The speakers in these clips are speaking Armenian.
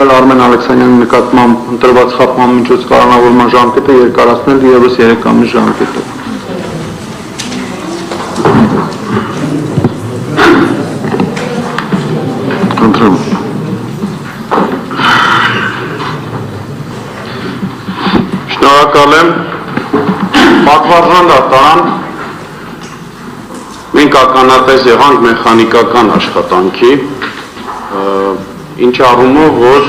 Արմեն Ալեքսանյանի նկատմամբ ընտրված խախտման միջոց կալանավորման ժամկետը երկարացնել ևս 3 ամիս ժամկետը։ Ընտրում։ Շնորհակալ եմ։ Պատվարժան դատարան մենք ականատես եղանք մեխանիկական աշխատանքի, ինչ առումով, որ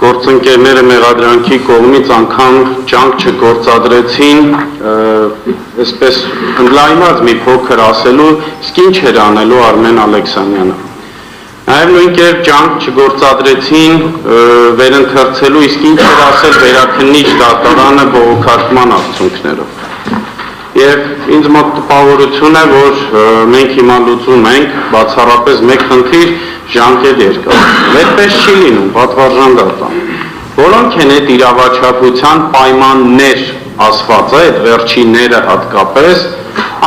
գործընկերները մեղադրանքի կողմից անգամ ջանք չգործադրեցին, այսպես ընդլայնված մի փոքր ասելու, իսկ ինչ էր անելու Արմեն Ալեքսանյանը։ Նաև նույն կերպ ջանք չգործադրեցին վերընթերցելու, իսկ ինչ էր ասել վերաքննիչ դատարանը բողոքարկման արդյունքներով։ Եվ ինձ մոտ տպավորություն է, որ մենք հիմա լուծում ենք բացառապես մեկ խնդիր ժամկետ երկար։ Այդպես չի լինում, պատվարժան դատարան։ Որոնք են այդ իրավաչափության պայմաններ ասված է, այդ վերջինները հատկապես,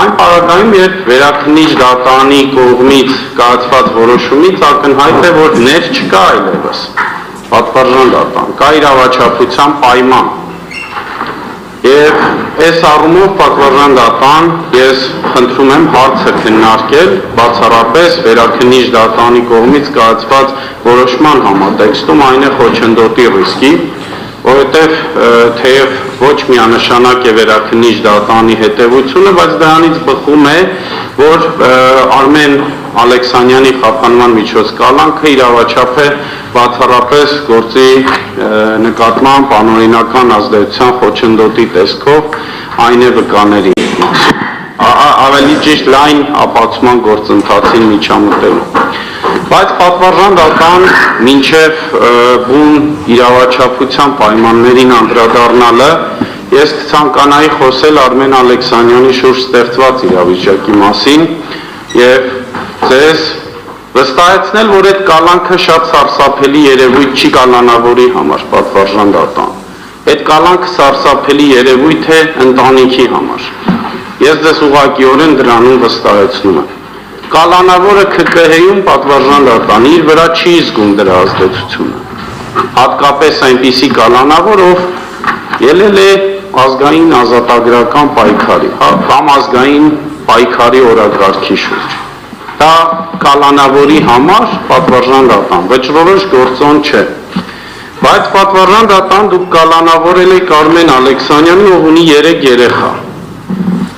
այն պարագայում, երբ վերաքննիչ դատարանի կողմից կայացված որոշումից ակնհայտ է, որ ներ չկա այլևս։ Պատվարժան դատարան, կա իրավաչափության պայման։ Եվ այս առումով պատվարժան դատարան ես խնդրում եմ հարցը քննարկել բացառապես վերաքննիչ դատարանի կողմից կայացված որոշման համատեքստում, այն է խոչընդոտի ռիսկի, որովհետև թեև ոչ միանշանակ է վերաքննիչ դատարանի հետևությունը, բայց դրանից բխում է, որ Արմեն Ալեքսանյանի խափանման միջոց կալանքը իրավաչափ է բացառապես գործի նկատմամբ անօրինական ազդեցության խոչընդոտի տեսքով, այն է վկաների մասում, ավելի ճիշտ լայն ապացուցման գործընթացին միջամտելու։ Բայց պատվարժան դատարան մինչև բուն իրավաչափության պայմաններին անդրադառնալը ես կցանկանայի խոսել Արմեն Ալեքսանյանի շուրջ ստեղծված իրավիճակի մասին եւ ձեզ վստահեցնել, որ այդ կալանքը շատ սարսափելի երևույթ չի կալանավորի համար, պատվարժան դատարան։ Այդ կալանքը սարսափելի երևույթ է ընտանիքի համար։ Ես ձեզ ուղղակիորեն դրանում վստահեցնում եմ։ Կալանավորը ՔԿՀ-ում պատվարժան դատարան իր վրա չի զգում դրա ազդեցությունը։ Հատկապես այնպիսի կալանավոր, ով ելել է ազգային ազատագրական պայքարի, կամ ազգային պայքարի օրակարգի շուրջ։ Դա կալանավորի համար պատվարժան դատարան վճռորոշ գործոն չէ։ Բայց պատվարժան դատարան դուք կալանավորել եք Արմեն Ալեքսանյանին, ով ունի 3 երեխա։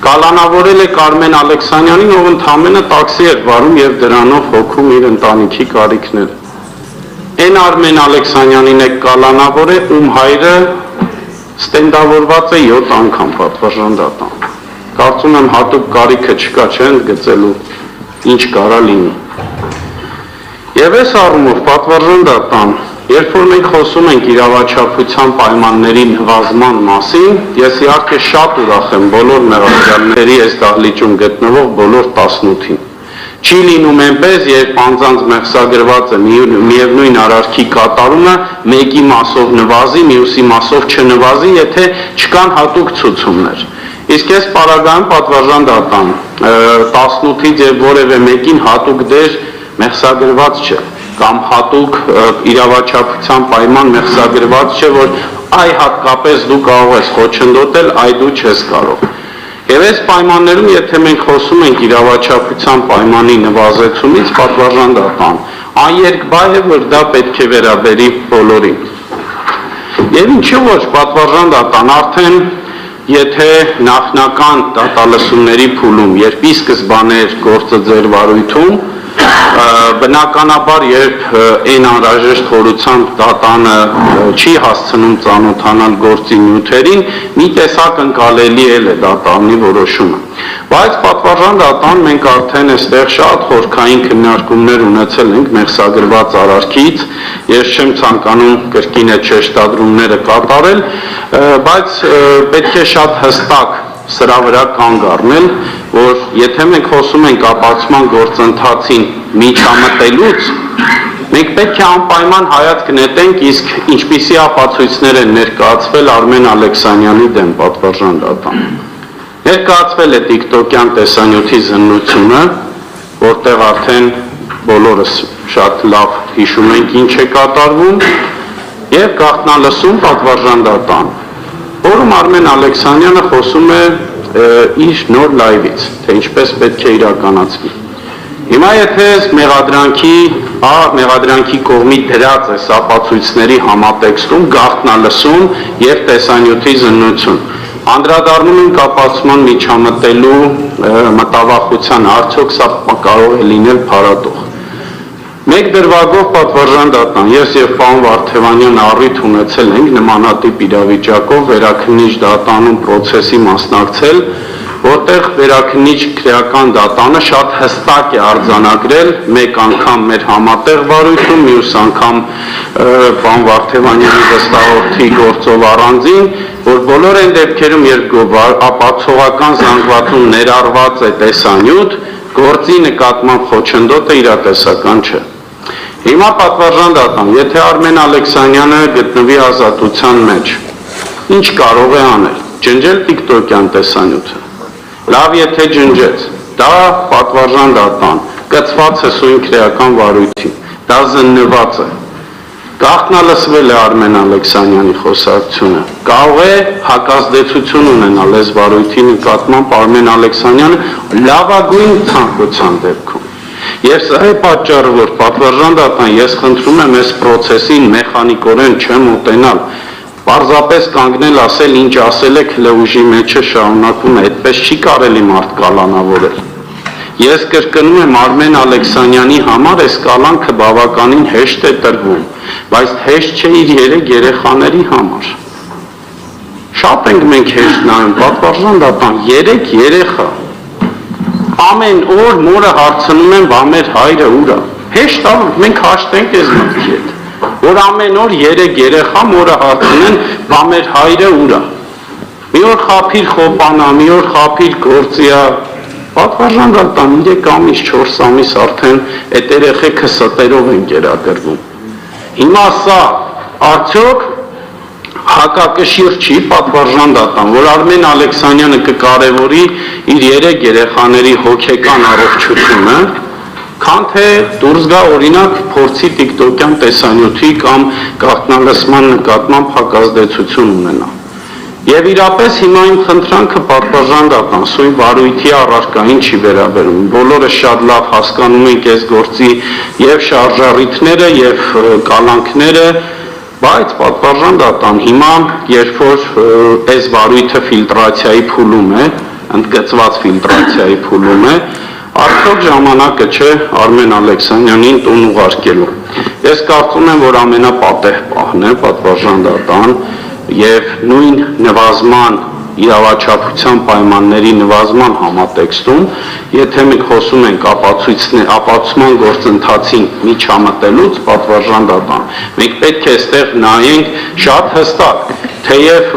Կալանավորել եք Արմեն Ալեքսանյանին, ով ընդամենը տաքսի էր վարում եւ դրանով հոգում իր ընտանիքի կարիքները։ Այն Արմեն Ալեքսանյանին եք կալանավորել, ում հայրը ստենդավորված է 7 անգամ պատվարժան դատարան։ Կարծում եմ հատուկ կարիքը չկա, չէ՞, ընդգծելու ինչ կարա լինի։ Եվ այս առումով պատվարժան դատարան, երբ որ մենք խոսում ենք իրավաչափության պայմանների նվազման մասին, ես իհարկե շատ ուրախ եմ բոլոր մեղադրյալների այս դահլիճում գտնվող բոլոր 18-ին։ Չի լինում այնպես, երբ անձանց մեղսագրվածը միևնույն արարքի կատարումը մեկի մասով նվազի, մյուսի մասով չնվազի, եթե չկան հատուկ ցուցումներ։ Իսկ այս պարագայում պատվարժան դատարան 18-ից եւ որևէ մեկին հատուկ դեր մեղսագրված չէ, կամ հատուկ իրավաչափության պայման մեղսագրված չէ, որ այ հատկապես դու կարող ես խոչընդոտել, այ դու չես կարող։ Եվ այս պայմաններում, եթե մենք խոսում ենք իրավաչափության պայմանի նվազեցումից, պատվարժան դատարան աներկբա է, որ դա պետք է վերաբերի բոլորին։ Եվ ինչու ոչ, պատվարժան դատարան արդեն եթե նախնական դատալսումների փուլում, երբ ի սկզբանե էր գործը ձեր վարույթում, բնականաբար երբ այն անհրաժեշտ խորությամբ դատանը չի հասցնում ծանոթանալ գործի նյութերին, մի տեսակ ընկալելի է դատարանի որոշումը։ Բայց պատվարժան դատարան մենք արդեն այստեղ շատ խորքային քննարկումներ ունեցել ենք մեղսագրված արարքից, ես չեմ ցանկանում կրկին այդ շեշտադրումները կատարել, բայց պետք է շատ հստակ սրա վրա կանգ առնել, որ եթե մենք խոսում ենք ապացուցման գործընթացին միջամտելուց, մենք պետք է անպայման հայացք նետենք, իսկ ինչպիսի ապացույցներ են ներկայացվել Արմեն Ալեքսանյանի դեմ պատվարժան դատարան։ Ներկայացվել է TikTok-յան տեսանյութի զննությունը, որտեղ արդեն բոլորս շատ լավ հիշում ենք ինչ է կատարվում, եւ գաղտնալսում պատվարժան դատան, որում Արմեն Ալեքսանյանը խոսում է իր նոր լայվից, թե ինչպես պետք է իրականացվի։ Հիմա եթե մեղադրանքի կողմի դրած է ապացույցների համատեքստում գաղտնալսում եւ տեսանյութի զննություն, անդրադառնում են կապացման միջամտելու մտավախության, արդյոք սա կարող է լինել փարատող։ Մեկ դրվագով պատվարժան դատան, ես եւ պարոն Վարդևանյանը առիթ ունեցել ենք նմանատիպ իրավիճակով վերաքննիչ դատանում process-ի մասնակցել, որտեղ վերաքննիչ քրեական դատանը շատ հստակ է արձանագրել մեկ անգամ մեր համատեղ վարույթում, մյուս անգամ պարոն Վարդևանյանի վստահորդի գործով առանձին, որ բոլոր այն դեպքերում, երբ ապացողական զանգվածում ներառված է տեսանյութ, գործի նկատմամբ խոչընդոտը իրատեսական չէ։ Հիմա պատվարժան դատան, եթե Արմեն Ալեքսանյանը գտնվի ազատության մեջ, ինչ կարող է անել, ջնջել տիկտոկյան տեսանյութը, լավ եթե ջնջեց, դա պատվարժան դատան, կցված է սույն քրեական վարույթին, դա զննված է, գաղտնալսվել է Արմեն Ալեքսանյանի խոսակցությունը, կարող է հակազդեցություն ունենալ այս վարույթի նկատմամբ Արմեն Ալեքսանյանը լավագույն ցանկության դեպքում։ Եվ սա է պատճառը, որ պատվարժան դատան, ես խնդրում եմ այս process-ին մեխանիկորեն չեմ ուտենալ, պարզապես կանգնել ասել, ինչ ասել եք, հլը ուժի մեջ է շարունակում է, այդպես չի կարելի մարդ կալանավորել։ Ես կրկնում եմ Արմեն Ալեքսանյանի համար այս կալանքը բավականին հեշտ է տրվում, բայց հեշտ չէ իր 3 երեխաների համար։ Շատ ենք մենք հեշտ նայում, պատվարժան դատան, 3 երեխա։ Ամեն օր մորը հարցնում են, բա մեր հայրը ուր է։ Հեշտ է, մենք հաշտենք այս մտքի հետ, որ ամեն օր 3 երեխա մորը հարցնում, բա մեր հայրը ուր է։ Մի օր խափիր խոպանա, մի օր խափիր գործիա, պատվարժան դատան 3 ամիս, 4 ամիս արդեն այդ երեխեքը ստերով են կերակրվում։ Հիմա սա արդյոք հակակշիռ չի պատվարժան դատան, որ Արմեն Ալեքսանյանը կկարևորի իր 3 երեխաների հոգեկան առողջությունը, քան թե դուրս գա օրինակ փորձի տիկտոկյան տեսանյութի կամ գաղտնալսման նկատմամբ հակազդեցություն ունենա։ Եվ իրապես հիմա իմ խնդրանքը պատվարժան դատան, սույն վարույթի առարկային չի վերաբերում։ Բոլորը շատ լավ հասկանում ենք այս գործի եւ շարժառիթները եւ կալանքները, բայց պատվարժան դատան, հիմա երբ որ այս վարույթը ֆիլտրացիայի փուլում է, ընդգծված ֆիլտրացիայի փուլում է, արդյոք ժամանակը չէ Արմեն Ալեքսանյանին տուն ուղարկելու։ Ես կարծում եմ, որ ամենապատեհ պահն է պատվարժան դատան եւ նույն նվազման իրավաչափության պայմանների նվազման համատեքստում, եթե մենք խոսում ենք ապացուցման գործընթացին միջամտելուց պատվարժան դատան, մենք պետք է այստեղ նայենք շատ հստակ, թեև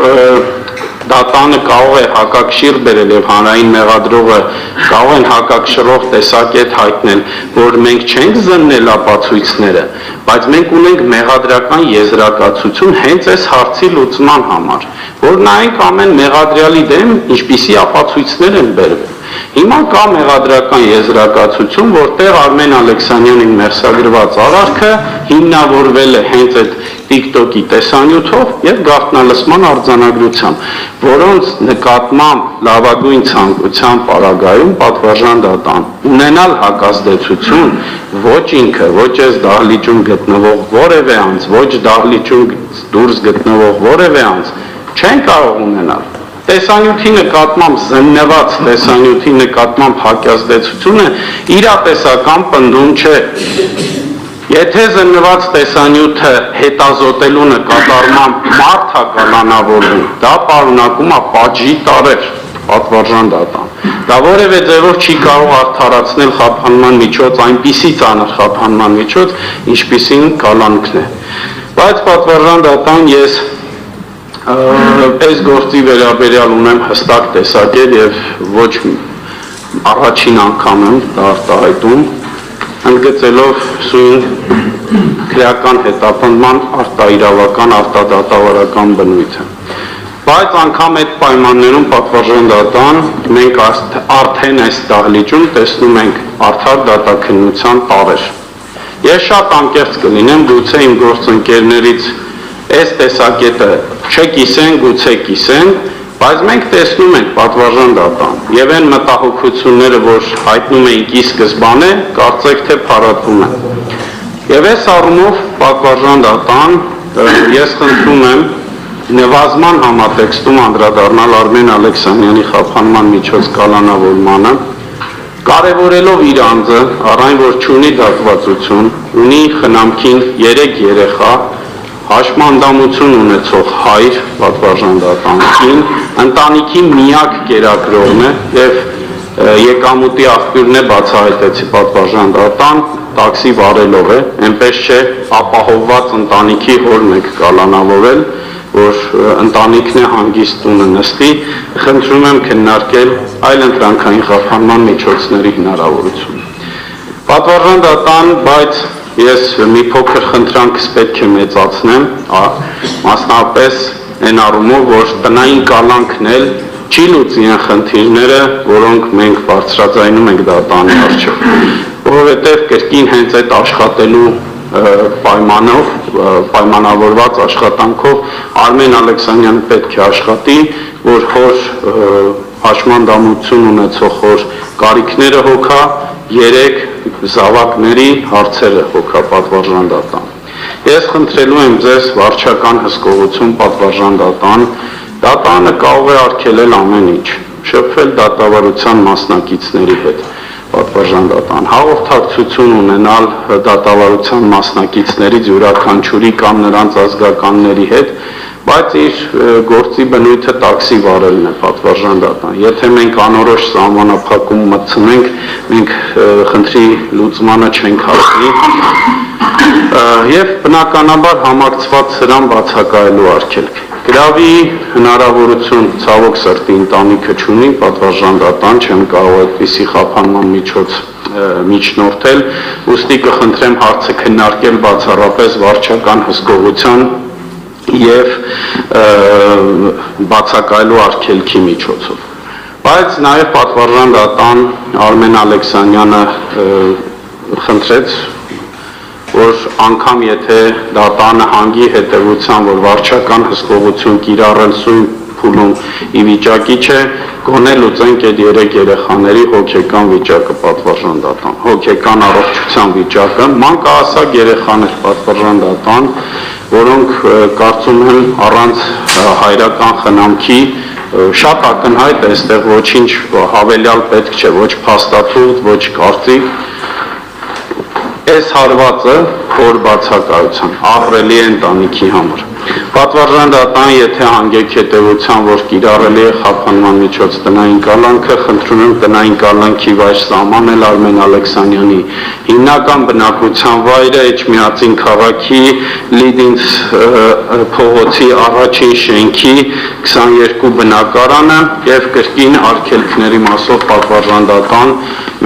դատանը կարող է հակակշիռ բերել եւ հանրային մեղադրողը կարող են հակակշռող տեսակետ հայտնել, որ մենք չենք զննել ապացույցները, բայց մենք ունենք մեղադրական եզրակացություն հենց այս հարցի լուծման համար, որ նայենք ամեն մեղադրյալի դեմ ինչպիսի ապացույցներ են բերվել։ Հիմա կա մեղադրական եզրակացություն, որտեղ Արմեն Ալեքսանյանին մերսագրված արարքը հիմնավորվել է հենց այդ TikTok-ի տեսանյութով եւ գաղտնալսման արձանագրությամբ, որոնց նկատմամբ լավագույն ցանկության պարագայում պատվարժան դատան ունենալ հակազդեցություն ոչ ինքը, ոչ այս դահլիճում գտնվող որևէ անձ, ոչ դահլիճում դուրս գտնվող որևէ անձ չեն կարող ունենալ։ Տեսանյութի նկատմամբ զննված տեսանյութի նկատմամբ հակազդեցությունը իրատեսական պնդում չէ։ Եթե զննված տեսանյութը հետազոտելու նկատառմամբ մարդ հակալանավորվում, դա պարունակում է պատժի տարեր, պատվարժան դատան։ Դա որևէ ձևով չի կարող արդարացնել խափանման միջոց, այնպիսի ծանր խափանման միջոց, ինչպիսին կալանքն է։ Բայց պատվարժան դատան ես այս գործի վերաբերյալ ունեմ հստակ տեսակետ եւ ոչ առաջին անգամ եմ դա արտահայտում, ընդգծելով սույն քրեական հետապնդման արտաիրավական արտադատավարական բնույթը։ Բայց անգամ այդ պայմաններում պատվարժան դատան մենք արդեն այս դահլիճում տեսնում ենք արդար դատաքննության տարեր։ Ես շատ անկեղծ կլինեմ, գուցե իմ գործընկերներից այս տեսակետը չկիսեն, գուցե կիսեն, բայց մենք տեսնում ենք պատվարժան դատան եւ այն մտահոգությունները, որ հայտնում էինք ի սկզբանե, կարծեք թե փարատվում են։ Եվ այս առումով պատվարժան դատան ես խնդրում եմ նվազման համատեքստում անդրադառնալ Արմեն Ալեքսանյանի խափանման միջոց կալանավորմանը, կարևորելով իր անձը, առայն որ չունի դատվածություն, ունի խնամքին 3 երեխա, հաշմանդամություն ունեցող հայր պատվարժան դատանքին, ընտանիքի միակ կերակրողն է եւ եկամուտի աղբյուրն է բացահայտեցի պատվարժան դատան, տաքսի վարելով է, այնպես չէ ապահովված ընտանիքի հորն եք կալանավորել, որ ընտանիքն է հանգիստ տունը նստի, խնդրում եմ քննարկել այլ ընտրանքային խափանման միջոցների հնարավորություն։ Պատվարժան դատան, բայց ես մի փոքր խնդրանքս պետք է մեծացնեմ, մասնապես այն առումով, որ տնային կալանքն էլ չի լուծի այն խնդիրները, որոնք մենք բարձրաձայնում ենք դատանի առջև, որովհետև կրկին հենց այդ աշխատելու պայմանով, պայմանավորված աշխատանքով Արմեն Ալեքսանյանը պետք է աշխատի, որ հոր հաշմանդամություն ունեցող հոր կարիքները հոգա, 3 զավակների հարցերը հոգա պատվարժան դատան։ Ես խնդրելու եմ ձեզ վարչական հսկողություն պատվարժան դատան, դատանը կարող է արգելել ամեն ինչ, շփվել դատավարության մասնակիցների հետ, պատվարժան դատան, հաղորդակցություն ունենալ դատավարության մասնակիցներից յուրաքանչյուրի կամ նրանց ազգականների հետ, բայց իր գործի բնույթը տաքսի վարելն է պատվարժան դատան։ Եթե մենք անորոշ սահմանափակում մտցնենք, մենք խնդրի լուծմանը չենք հասնի եւ բնականաբար համակցված սրան բացակայելու արգելք։ Գրավի հնարավորություն ցավոք սրտի ընտանիքը չունի, պատվարժան դատան չեմ կարող այդպիսի խափանման միջնորդել, ուստի կխնդրեմ հարցը քննարկել բացառապես վարչական հսկողության եւ բացակայելու արգելքի միջոցով։ Բայց նաեւ պատվարժան դատան Արմեն Ալեքսանյանը խնդրեց, որ անգամ եթե դատանը հանգի հետևության, որ վարչական հսկողություն կիրառել սույն փուլում ի վիճակի չէ, գոնե լուծենք այդ 3 երեխաների հոգեկան վիճակը պատվարժան դատան, հոգեկան առողջության վիճակը, մանկահասակ երեխաներ պատվարժան դատան, որոնք կարծում եմ առանց հայրական խնամքի շատ ակնհայտ է, այստեղ ոչինչ հավելյալ պետք չէ, ոչ փաստաթուղթ, ոչ կարծիք, այս հարվածը խոր բացակայության ահռելի է ընտանիքի համար։ Պատվարժան դատան, եթե հանգեք հետևության, որ կիրառելի է խափանման միջոց տնային կալանքը, խնդրում եմ տնային կալանքի վայր սահմանել Արմեն Ալեքսանյանի հիմնական բնակության վայրը Էջմիածին քաղաքի Լիդինց փողոցի առաջին շենքի 22 բնակարանը եւ կրկին արգելքների մասով պատվարժան դատան,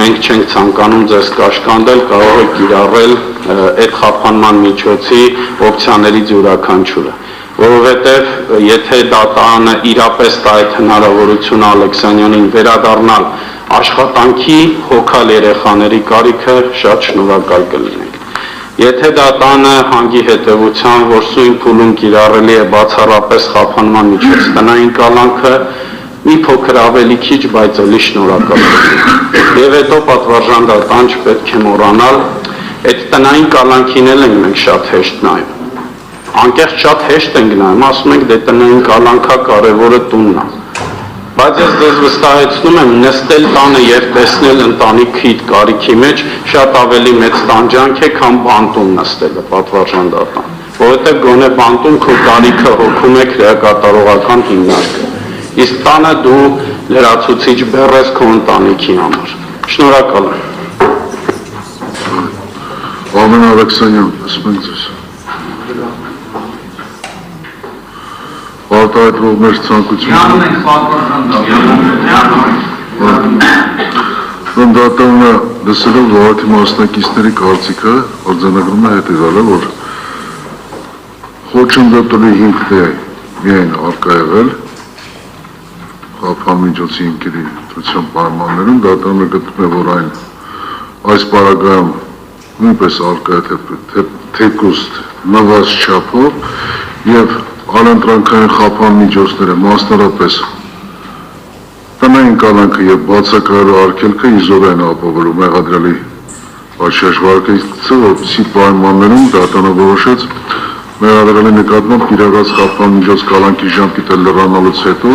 մենք չենք ցանկանում ձեզ կաշկանդել, կարող եք կիրառել այդ խափանման միջոցի օպցիաներից յուրաքանչյուրը, որովհետև եթե դատանը իրապես տա այդ հնարավորությունը Ալեքսանյանին վերադառնալ աշխատանքի հոգալ երեխաների կարիքը, շատ շնորհակալ կլինենք։ Եթե դատանը հանգի հետևության, որ սույն փուլում կիրառելի է բացառապես խափանման միջոց տնային կալանքը, մի փոքր ավելի քիչ, բայց էլի շնորհակալ կլինենք։ Եվ հետո պատվարժան դատան չպետք է մոռանալ, այդ տնային կալանքին էլ ենք մենք շատ հեշտ նայում։ Անկեղծ շատ հեշտ ենք նայում, ասում ենք դե տնային կալանքա կարևորը տունն է։ Բայց ես ձեզ վստահեցնում եմ, նստել տանը եւ տեսնել ընտանիքի կարիքի մեջ շատ ավելի մեծ տանջանք է, քան բանտում նստելը, պատվարժան դատան։ Որովհետեւ գոնե բանտում քո կարիքը հոգում է քրեակատարողական հիմնարկը։ Իսկ տանը դու լրացուցիչ բեռ ես քո ընտանիքի համար։ Շնորհակալ եմ։ Արմեն Ալեքսանյան, ասում ենք ձեզ։ Արտահայտվող մեր ցանկությունը։ Յանում ենք պատվարժան դատան։ Դատանը լսելով լավատի մասնակիցների կարծիքը արձանագրում է հետևյալը, որ խոչընդոտելու հիմքն է միայն արկա եղել խափանմիջոցի հիմքերի ընտրության պայմաններում, դատանը գտնում է, որ այս պարագայում նույնպես արկա է թեկուստ նվազ չափով եւ անընտրանքային խափան միջոցները մասնարապես տնային կալանքը եւ բացակայելու արգելքը իզորային ապահովելու մեղադրելի Աշաշվարկիցը, որպեսի պայմաններում դատանը որոշեց մեղադրելի նկատմամբ կիրառած խափան միջոց կալանքի ժամկետը լրանալուց հետո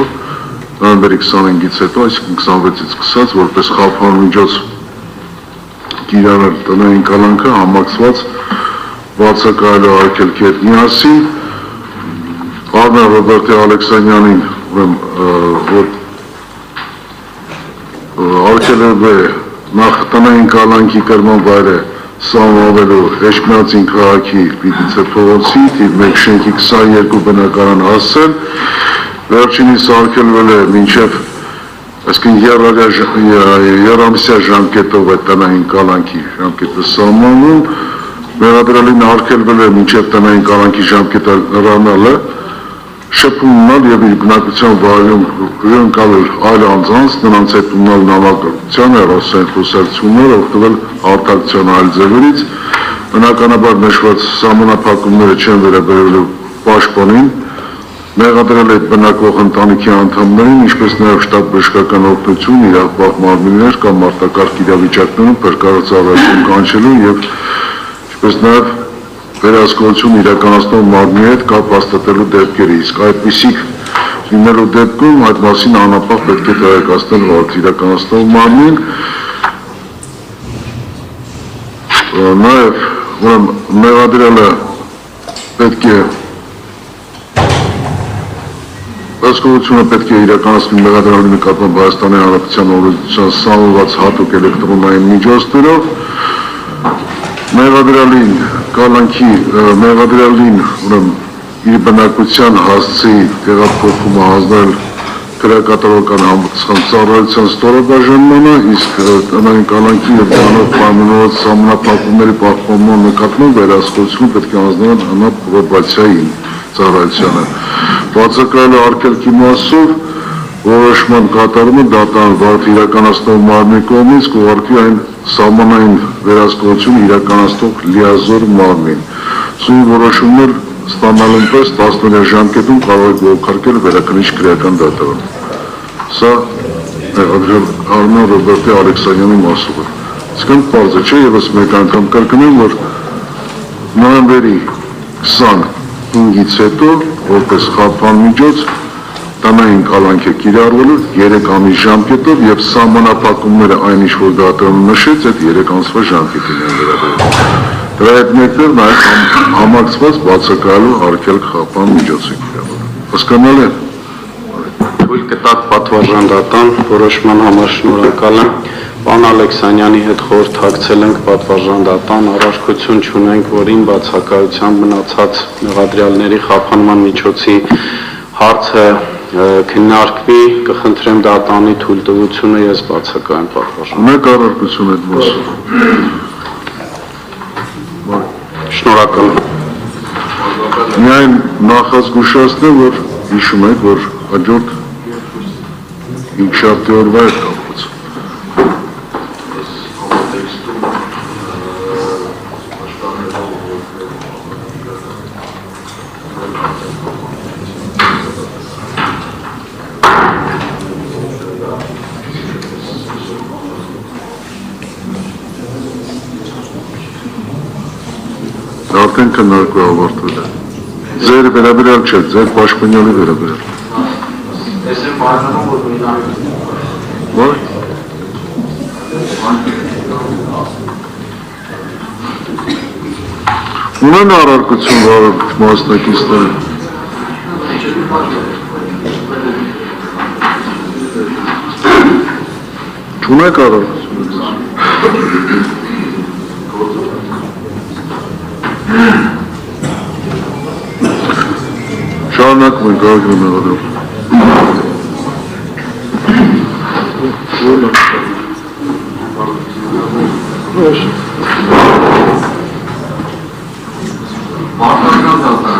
նոյեմբերի 25-ից հետո, այսինքն 26-ից սկսած, որպես խափան միջոց կիրառել տնային կալանքը համակցված բացակայելու արգելքի հետ միասին Արմեն Ռոբերտի Ալեքսանյանին, որ արգելել է նախ տնային կալանքի կրման վայրը սահմանվելու Էջմիածին քաղաքի Պիտիցե փողոցի թիվ 1 շենքի 22 բնակարան հասցել, վերջինիս արգելվել է մինչև այսինքն երամսյա ժամկետով է տնային կալանքի ժամկետը սահմանվում, մեղադրելին արգելվել է մինչև տնային կալանքի ժամկետը լրանալը, շփումնալ եւ իր բնակության վայրում հյուրընկալել այլ անձանց, նրանց հետ ունենալ նամակագրության, հեռախոսային խոսակցություններ, օգտվել արտակցության այլ ձևերից, բնականաբար նշված սահմանափակումները չեն վերաբերելու պաշտպանին, մեղադրել է բնակվող ընտանիքի անդամներին, ինչպես նաև շտապ բժշկական օգնություն, իրավապահ մարմիններ կամ մարտակարգ իրավիճակներում փրկարարած առարկություն կանչելու եւ ինչպես նաև վերահսկողություն իրականացնող մարմնի հետ կապ հաստատելու դեպքերի, իսկ այդպիսիք լինելու դեպքում այդ մասին անապահ պետք է տեղեկացնել ողջ իրականացնող մարմնին, նաև մեղադրելը պետք է Հասկողությունը պետք է իրականացնի մեղադրելի նկատմամբ Հայաստանի Հանրապետության օրենսդրության սահմանված հատուկ էլեկտրոնային միջոցներով, մեղադրելին կալանքի մեղադրելին իր բնակության հասցի տեղափոխումը հանձնել քրեակատարական ծառայության ստորաբաժանմանը, իսկ տնային կալանքի եւ դրանով պայմանավորված սահմանափակումների պահպանման նկատմամբ վերահսկողությունը պետք է հանձնել անապրոբացիային ծառայությանը։ Բացակայելու արգելքի մասով որոշման կատարումը դատարան վարդ իրականացնող մարմնի կողմից կուղարկվի այն սահմանային վերահսկողություն իրականացնող լիազոր մարմնին։ Սույն որոշումներ ստանալուն պես 10-օրյա ժամկետում կարող է բողոքարկել վերաքննիչ քրեական դատարան։ Սա մեղադրել Արմեն Ռոբերտի Ալեքսանյանի մասով է։ Իսկան պարզ է, չէ, եւս մեկ անգամ կրկնեմ, որ նոյեմբերի 25-ից հետո որպես խափան միջոց տնային կալանք է կիրառվելու 3 ամիս ժամկետով եւ սահմանափակումները այն ինչ որ դատարանը նշեց, այդ 3 ամսվա ժամկետին են վերաբերում։ Դրա հետ մեկտեղ նաեւ համակցված բացակայելու արգելք խափան միջոց է կիրառվում։ Հասկանալ է։ Թույլ կտակ պատվարժան դատան, որոշման համար շնորհակալ եմ։ Պարոն Ալեքսանյանի հետ խորհրդակցել ենք պատվարժան դատան, առարկություն չունենք, որին բացակայության մնացած մեղադրյալների խափանման միջոցի հարցը քննարկվի, կխնդրեմ դատանի թույլտվությունը, ես բացակայեմ պատվարժան։ Ունեք առարկություն այդ մասով։ Շնորհակալ եմ։ Միայն նախազգուշացնեմ, որ հիշում եք, որ հաջորդ 5 օրվա է կապված։ Արդեն քննարկվի ավարտվել է։ Ձեր վերաբերյալ չէ, ձեր պաշտպանյալի վերաբերյալ։ Ես եմ բաժանում, որ Որ? Ունեն առարկություն վարող մասնակիցները։ Չունեք առարկություն։ Շարունակում ենք արգում մեղադրում։ Բարձրական դատան